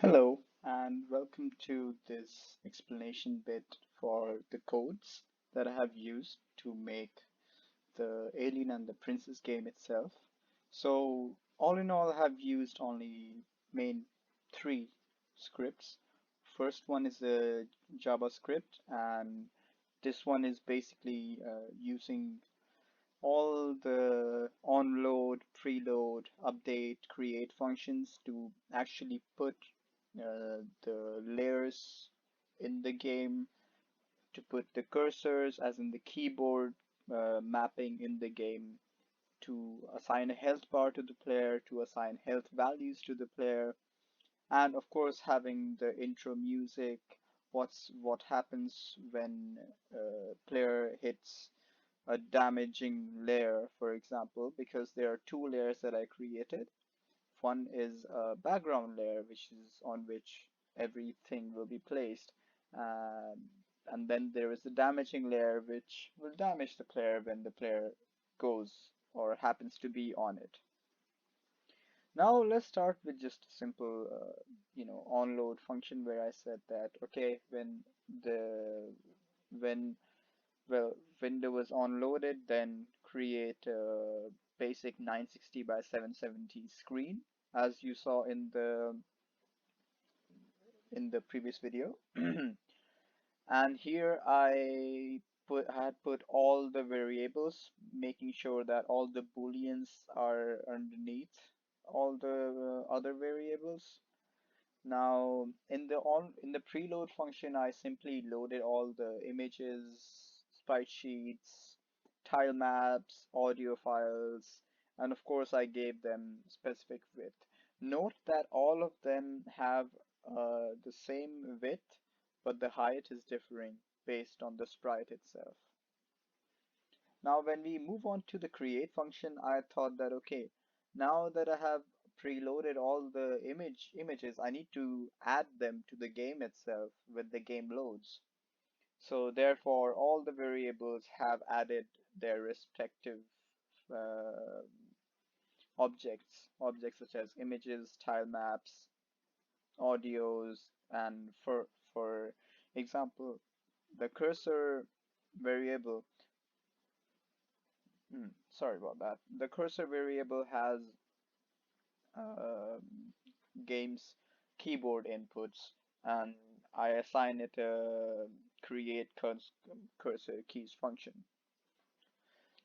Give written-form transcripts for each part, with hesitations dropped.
Hello, and welcome to this explanation bit for the codes that I have used to make the Alien and the Princess game itself. So, all in all, I have used only main three scripts. First one is a JavaScript, and this one is basically using all the onload, preload, update, create functions to actually put the layers in the game, to put the cursors, as in the keyboard mapping in the game, to assign a health bar to the player, to assign health values to the player, and of course having the intro music, what happens when player hits a damaging layer, for example, because there are two layers that I created. One is a background layer, which is on which everything will be placed. And then there is the damaging layer, which will damage the player when the player goes or happens to be on it. Now let's start with just a simple, onload function where I said that, okay, when well, window is onloaded, then create a basic 960 by 770 screen, as you saw in the previous video. And here I had put all the variables, making sure that all the booleans are underneath all the other variables. Now, in the preload function, I simply loaded all the images, sprite sheets, tile maps, audio files, and of course I gave them specific width. Note that all of them have the same width, but the height is differing based on the sprite itself. Now, when we move on to the create function, I thought that, okay, now that I have preloaded all the images, I need to add them to the game itself when the game loads. So therefore, all the variables have added their respective uh, objects such as images, tile maps, audios, and for example, the cursor variable. Sorry about that. The cursor variable has uh, game's keyboard inputs, and I assign it a create cursor keys function.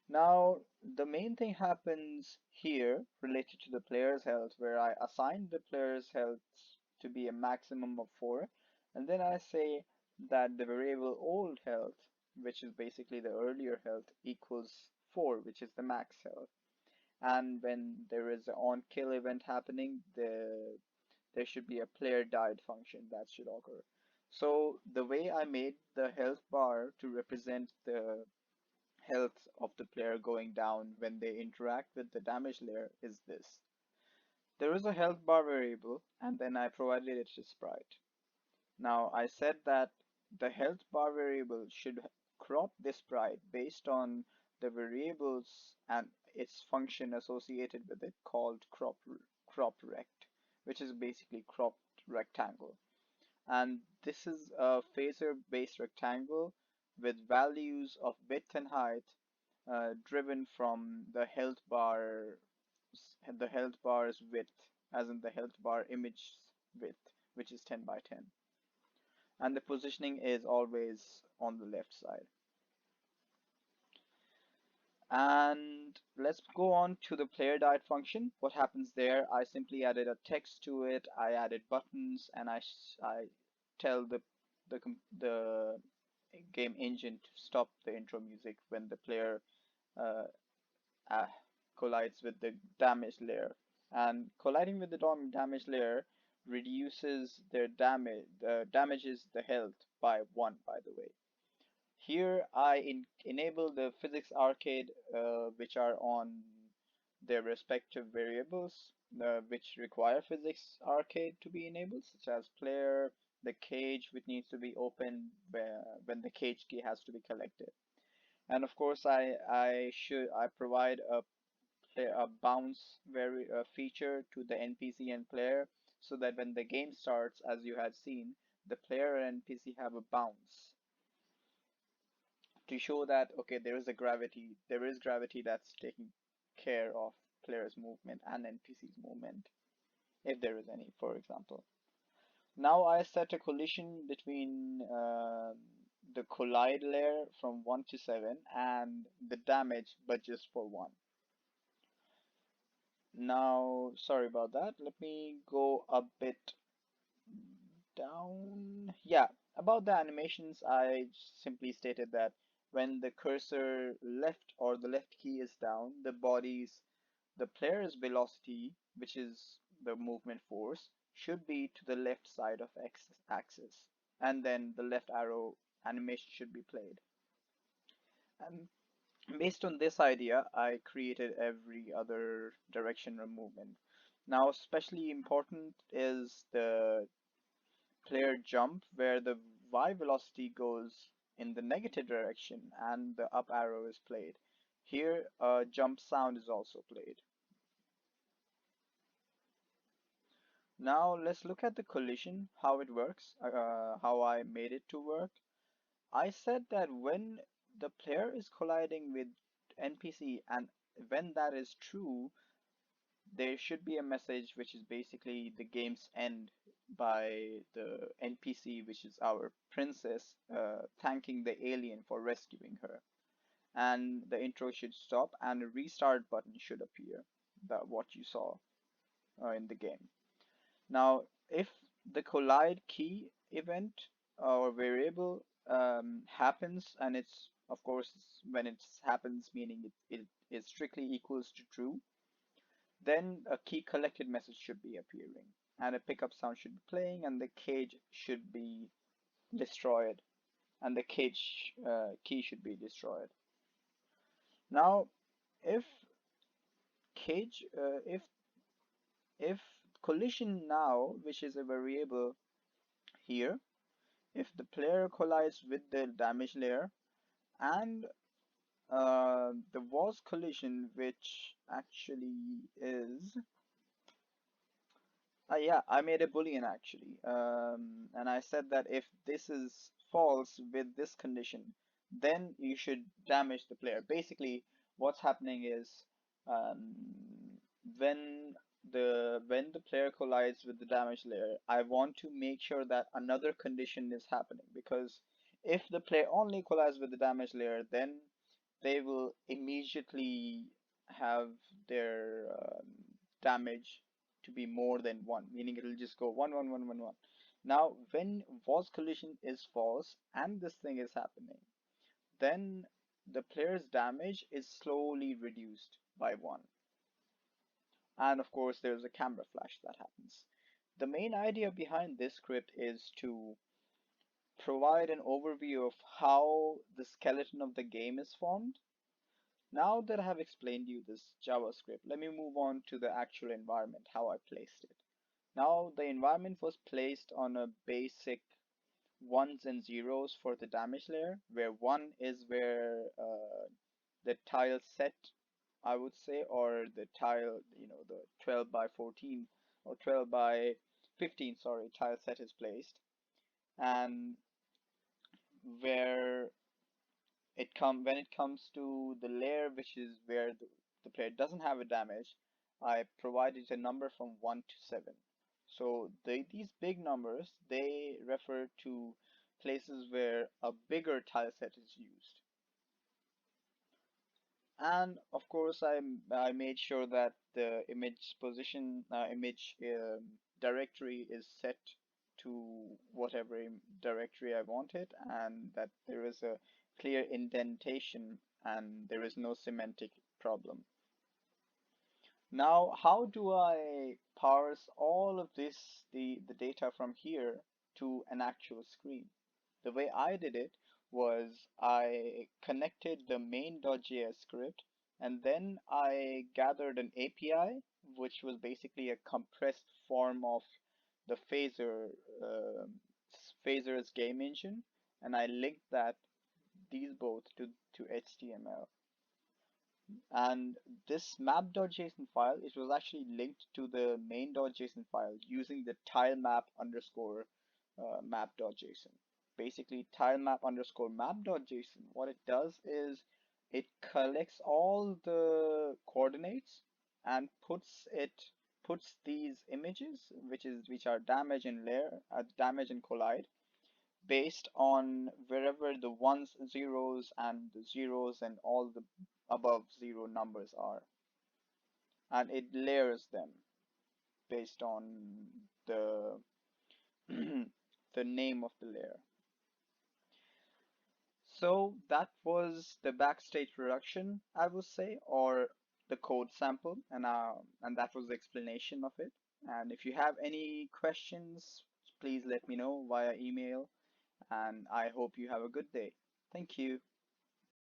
Now, the main thing happens here related to the player's health, where I assign the player's health to be a maximum of 4, and then I say that the variable old health, which is basically the earlier health, equals 4, which is the max health. And when there is an on kill event happening, there should be a player died function that should occur. So the way I made the health bar to represent the health of the player going down when they interact with the damage layer is this. There is a health bar variable, and then I provided it to sprite. Now I said that the health bar variable should crop this sprite based on the variables and its function associated with it called crop rect, which is basically cropped rectangle. And this is a phasor based rectangle with values of width and height driven from the health bar's width, as in the health bar image width, which is 10 by 10. And the positioning is always on the left side. And let's go on to the player died function. What happens there? I simply added a text to it. I added buttons, and I tell the game engine to stop the intro music when the player uh, uh, collides with the damage layer. And colliding with the damage layer reduces their damages the health by 1, by the way. Here I enable the physics arcade, which are on their respective variables, which require physics arcade to be enabled, such as player, the cage, which needs to be opened when the cage key has to be collected. And of course, I provide a bounce feature to the NPC and player, so that when the game starts, as you had seen, the player and NPC have a bounce to show that okay, there is gravity that's taking care of player's movement and NPC's movement, if there is any, for example. Now I set a collision between the collide layer from 1 to 7 and the damage, but just for 1. Now, sorry about that. Let me go a bit down. Yeah, about the animations, I simply stated that when the cursor left or the left key is down, the player's velocity, which is the movement force, should be to the left side of X axis, and then the left arrow animation should be played. And based on this idea, I created every other direction of movement. Now, especially important is the player jump, where the Y velocity goes in the negative direction and the up arrow is played. Here, a jump sound is also played. Now let's look at the collision, how it works, how I made it to work. I said that when the player is colliding with NPC and when that is true, there should be a message which is basically the game's end by the NPC, which is our princess, thanking the alien for rescuing her. And the intro should stop and a restart button should appear, that what you saw in the game. Now, if the collide key event or variable happens, and it's of course when it happens, meaning it is strictly equals to true, then a key collected message should be appearing, and a pickup sound should be playing, and the cage should be destroyed, and the cage key should be destroyed. Now, if cage, if collision now, which is a variable here, if the player collides with the damage layer and the was collision, which actually is yeah, I made a boolean actually, and I said that if this is false with this condition, then you should damage the player. Basically, what's happening is when the player collides with the damage layer, I want to make sure that another condition is happening, because if the player only collides with the damage layer, then they will immediately have their damage to be more than 1, meaning it'll just go 1 1 1 1 1. Now when was collision is false and this thing is happening, then the player's damage is slowly reduced by 1, and of course there's a camera flash that happens. The main idea behind this script is to provide an overview of how the skeleton of the game is formed. Now that I have explained you this JavaScript, let me move on to the actual environment, how I placed it. Now the environment was placed on a basic ones and zeros for the damage layer, where 1 is where the tile set, I would say, or the tile, the 12 by 14 or 12 by 15, sorry, tile set is placed, and where when it comes to the layer, which is where the player doesn't have a damage, I provided a number from 1 to 7. So these big numbers, they refer to places where a bigger tile set is used. And of course, I made sure that the image position, image directory is set to whatever directory I wanted, and that there is a clear indentation and there is no semantic problem. Now, how do I parse all of this, the data from here to an actual screen? The way I did it was I connected the main.js script, and then I gathered an API, which was basically a compressed form of the Phaser's game engine, and I linked these both to HTML. And this map.json file, it was actually linked to the main.json file using the tilemap underscore map.json. Basically, tilemap underscore map.json, what it does is it collects all the coordinates and puts these images, which are damage and layer, damage and collide, based on wherever the ones, zeros, and the zeros and all the above zero numbers are. And it layers them based on the the name of the layer. So that was the backstage reduction, I would say, or the code sample, and that was the explanation of it. And if you have any questions, please let me know via email, and I hope you have a good day. Thank you.